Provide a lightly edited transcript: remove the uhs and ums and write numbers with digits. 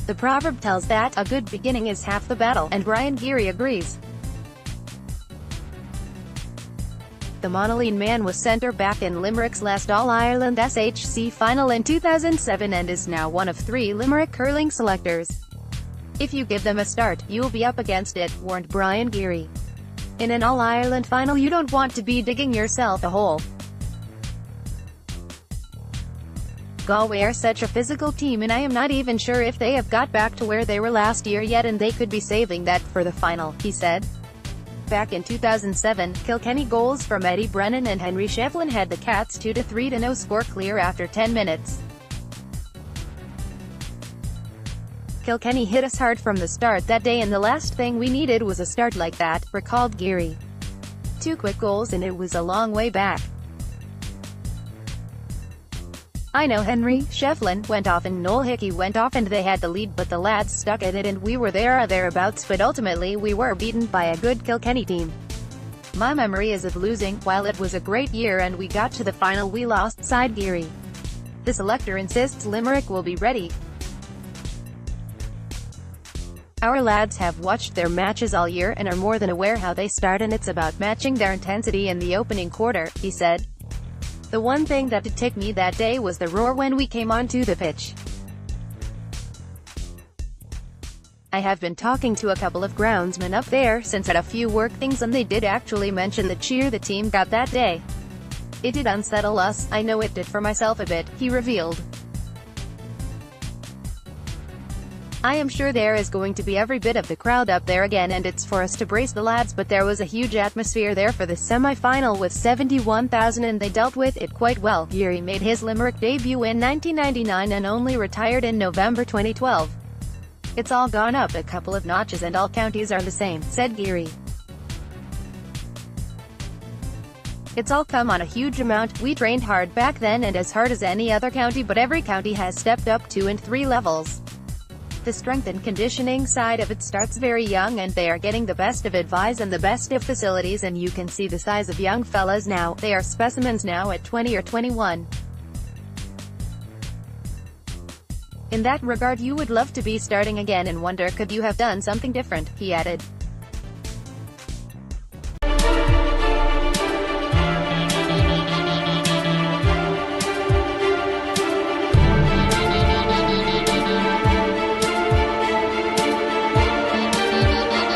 The proverb tells that a good beginning is half the battle, and Brian Geary agrees. The Monaleen man was centre-back in Limerick's last All Ireland SHC final in 2007 and is now one of 3 Limerick hurling selectors. "If you give them a start, you'll be up against it," warned Brian Geary. "In an All Ireland final you don't want to be digging yourself a hole. Galway are such a physical team and I am not even sure if they have got back to where they were last year yet, and they could be saving that for the final," he said. Back in 2007, Kilkenny goals from Eddie Brennan and Henry Shefflin had the Cats 2-3 to no score clear after 10 minutes. "Kilkenny hit us hard from the start that day and the last thing we needed was a start like that," recalled Geary. "2 quick goals and it was a long way back. I know Henry Shefflin went off and Noel Hickey went off and they had the lead, but the lads stuck at it and we were there or thereabouts, but ultimately we were beaten by a good Kilkenny team. My memory is of losing. While it was a great year and we got to the final, we lost," sighed Geary. The selector insists Limerick will be ready. "Our lads have watched their matches all year and are more than aware how they start, and it's about matching their intensity in the opening quarter," he said. "The one thing that did tick me that day was the roar when we came onto the pitch. I have been talking to a couple of groundsmen up there since at a few work things and they did actually mention the cheer the team got that day. It did unsettle us, I know it did for myself a bit," he revealed. "I am sure there is going to be every bit of the crowd up there again and it's for us to brace the lads, but there was a huge atmosphere there for the semi-final with 71,000 and they dealt with it quite well." Geary made his Limerick debut in 1999 and only retired in November 2012. "It's all gone up a couple of notches and all counties are the same," said Geary. "It's all come on a huge amount. We trained hard back then and as hard as any other county, but every county has stepped up 2 and 3 levels. The strength and conditioning side of it starts very young and they are getting the best of advice and the best of facilities, and you can see the size of young fellas now. They are specimens now at 20 or 21. In that regard you would love to be starting again and wonder could you have done something different," he added.